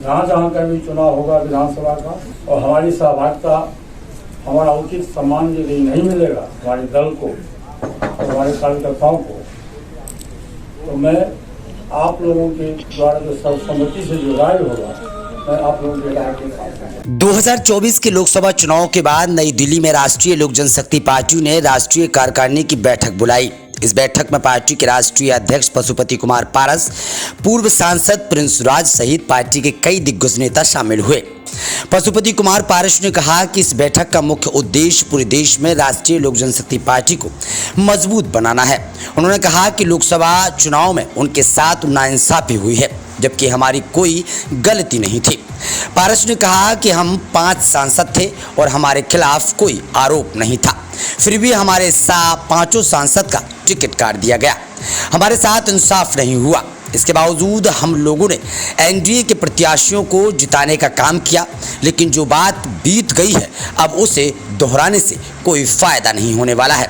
जहाँ जहाँ का भी चुनाव होगा विधानसभा का और हमारी सहभागिता, हमारा उचित सम्मान यदि नहीं मिलेगा हमारे दल को और हमारे कार्यकर्ताओं को, तो मैं आप लोगों के द्वारा जो सर्वसम्मति से जो राय होगा, मैं आप लोगों के राय के साथ 2024 के लोकसभा चुनाव के बाद नई दिल्ली में राष्ट्रीय लोक जनशक्ति पार्टी ने राष्ट्रीय कार्यकारिणी की बैठक बुलाई। इस बैठक में पार्टी के राष्ट्रीय अध्यक्ष पशुपति कुमार पारस, पूर्व सांसद प्रिंस राज सहित पार्टी के कई दिग्गज नेता शामिल हुए। पशुपति कुमार पारस ने कहा कि इस बैठक का मुख्य उद्देश्य पूरे देश में राष्ट्रीय लोक जनशक्ति पार्टी को मजबूत बनाना है। उन्होंने कहा कि लोकसभा चुनाव में उनके साथ नाइंसाफी हुई है, जबकि हमारी कोई गलती नहीं थी। पारस ने कहा कि हम 5 सांसद थे और हमारे खिलाफ कोई आरोप नहीं था, फिर भी हमारे 5 सांसद का टिकट काट दिया गया। हमारे साथ इंसाफ नहीं हुआ। इसके बावजूद हम लोगों ने एनडीए के प्रत्याशियों को जिताने का काम किया, लेकिन जो बात बीत गई है अब उसे दोहराने से कोई फायदा नहीं होने वाला है।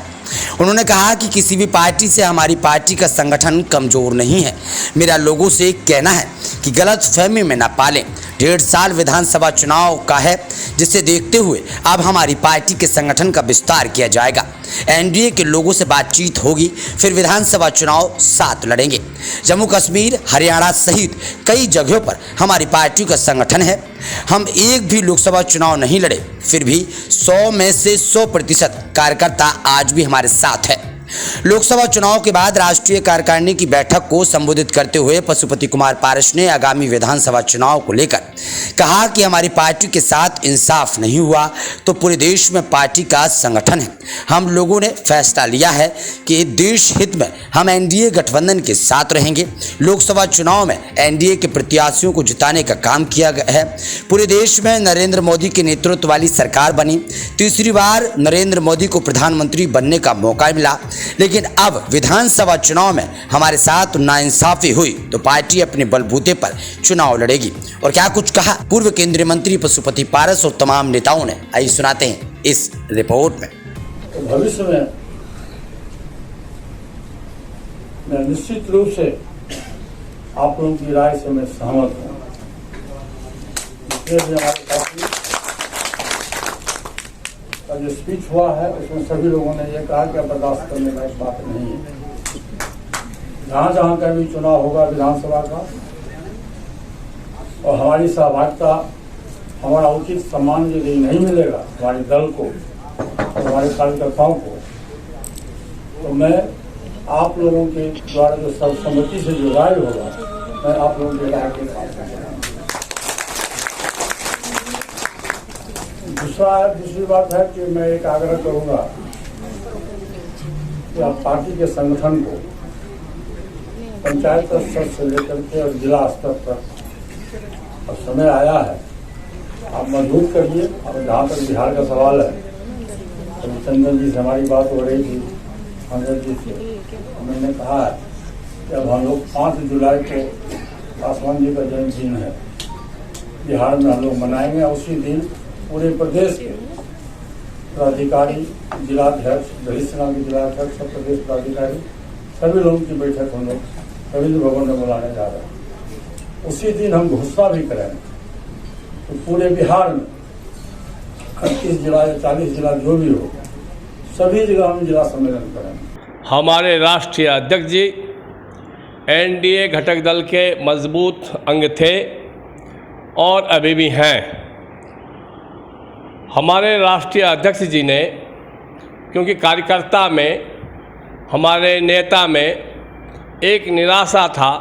उन्होंने कहा कि किसी भी पार्टी से हमारी पार्टी का संगठन कमजोर नहीं है। मेरा लोगों से कहना है कि गलत फहमी में ना पालें। 1.5 साल विधानसभा चुनाव का है, जिसे देखते हुए अब हमारी पार्टी के संगठन का विस्तार किया जाएगा। एनडीए के लोगों से बातचीत होगी, फिर विधानसभा चुनाव साथ लड़ेंगे। जम्मू कश्मीर, हरियाणा सहित कई जगहों पर हमारी पार्टी का संगठन है। हम एक भी लोकसभा चुनाव नहीं लड़े, फिर भी 100 में से 100% कार्यकर्ता आज भी हमारे साथ है। लोकसभा चुनाव के बाद राष्ट्रीय कार्यकारिणी की बैठक को संबोधित करते हुए पशुपति कुमार पारस ने आगामी विधानसभा चुनाव को लेकर कहा कि हमारी पार्टी के साथ इंसाफ नहीं हुआ तो पूरे देश में पार्टी का संगठन है। हम लोगों ने फैसला लिया है कि देश हित में हम एनडीए गठबंधन के साथ रहेंगे। लोकसभा चुनाव में एनडीए के प्रत्याशियों को जिताने का काम किया गया है। पूरे देश में नरेंद्र मोदी के नेतृत्व वाली सरकार बनी। तीसरी बार नरेंद्र मोदी को प्रधानमंत्री बनने का मौका मिला, लेकिन अब विधानसभा चुनाव में हमारे साथ नाइंसाफी हुई तो पार्टी अपने बलबूते पर चुनाव लड़ेगी। और क्या कुछ कहा पूर्व केंद्रीय मंत्री पशुपति पारस और तमाम नेताओं ने, आइए सुनाते हैं इस रिपोर्ट में। तो भविष्य में मैं निश्चित रूप से आप लोगों की राय से मैं सहमत हूँ। हमारे पार्टी का जो स्पीच हुआ है उसमें सभी लोगों ने ये कहा कि बर्दाश्त करने लायक बात नहीं है। जहाँ जहाँ का भी चुनाव होगा विधानसभा का और हमारी सहभागिता, हमारा उचित सम्मान यदि नहीं मिलेगा हमारे दल को और हमारे कार्यकर्ताओं को, तो मैं आप लोगों के द्वारा जो सर्वसम्मति से जो राय होगा, मैं आप लोगों के राय के साथ। दूसरी बात है कि मैं एक आग्रह करूंगा कि आप पार्टी के संगठन को पंचायत स्तर से लेकर के और जिला स्तर पर अब समय आया है, आप मजबूत करिए। और जहाँ तक बिहार का सवाल है, तो चंदन जी से हमारी बात हो रही थी, पंकज जी से, मैंने कहा है कि अब हम लोग 5 जुलाई को पासवान जी का जन्मदिन है, बिहार में हम लोग मनाएंगे। उसी दिन पूरे प्रदेश के पदाधिकारी, जिलाध्यक्ष, दलित सेना के जिलाध्यक्ष, सब प्रदेश पदाधिकारी, सभी लोगों की बैठक हम लोग रविंद्र भवन में बुलाने जा रहे हैं। उसी दिन हम घोषणा भी करेंगे तो पूरे बिहार में 38 जिला या 40 जिला जो भी हो, सभी जगह हम जिला सम्मेलन करेंगे। हमारे राष्ट्रीय अध्यक्ष जी एनडीए घटक दल के मजबूत अंग थे और अभी भी हैं। हमारे राष्ट्रीय अध्यक्ष जी ने, क्योंकि कार्यकर्ता में, हमारे नेता में एक निराशा था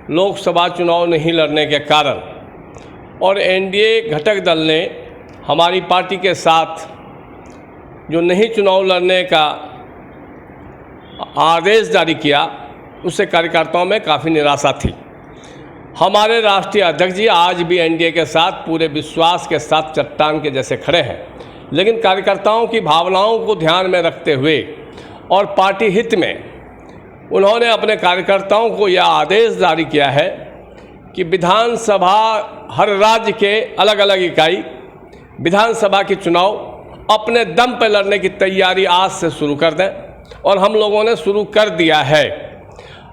लोकसभा चुनाव नहीं लड़ने के कारण, और एनडीए घटक दल ने हमारी पार्टी के साथ जो नहीं चुनाव लड़ने का आदेश जारी किया, उससे कार्यकर्ताओं में काफ़ी निराशा थी। हमारे राष्ट्रीय अध्यक्ष जी आज भी एनडीए के साथ पूरे विश्वास के साथ चट्टान के जैसे खड़े हैं, लेकिन कार्यकर्ताओं की भावनाओं को ध्यान में रखते हुए और पार्टी हित में उन्होंने अपने कार्यकर्ताओं को यह आदेश जारी किया है कि विधानसभा, हर राज्य के अलग अलग इकाई विधानसभा के चुनाव अपने दम पर लड़ने की तैयारी आज से शुरू कर दें, और हम लोगों ने शुरू कर दिया है।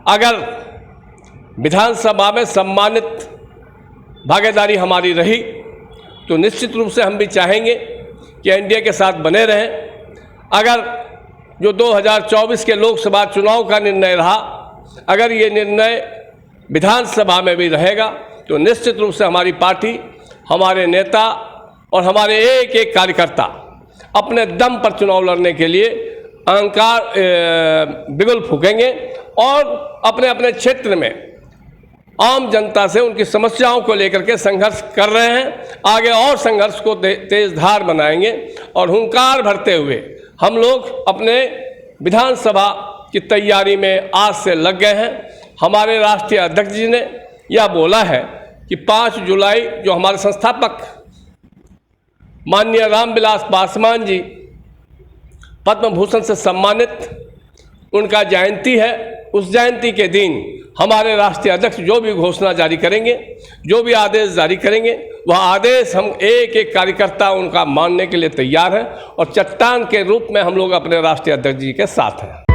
अगर विधानसभा में सम्मानित भागीदारी हमारी रही तो निश्चित रूप से हम भी चाहेंगे कि एनडीए के साथ बने रहें। अगर जो 2024 के लोकसभा चुनाव का निर्णय रहा, अगर ये निर्णय विधानसभा में भी रहेगा तो निश्चित रूप से हमारी पार्टी, हमारे नेता और हमारे एक एक कार्यकर्ता अपने दम पर चुनाव लड़ने के लिए अहंकार बिगुल फूकेंगे और अपने अपने क्षेत्र में आम जनता से उनकी समस्याओं को लेकर के संघर्ष कर रहे हैं। आगे और संघर्ष को तेज धार बनाएंगे और हुंकार भरते हुए हम लोग अपने विधानसभा की तैयारी में आज से लग गए हैं। हमारे राष्ट्रीय अध्यक्ष जी ने यह बोला है कि 5 जुलाई जो हमारे संस्थापक माननीय रामविलास पासवान जी पद्म भूषण से सम्मानित उनका जयंती है, उस जयंती के दिन हमारे राष्ट्रीय अध्यक्ष जो भी घोषणा जारी करेंगे, जो भी आदेश जारी करेंगे, वह आदेश हम एक एक कार्यकर्ता उनका मानने के लिए तैयार हैं और चट्टान के रूप में हम लोग अपने राष्ट्रीय अध्यक्ष जी के साथ हैं।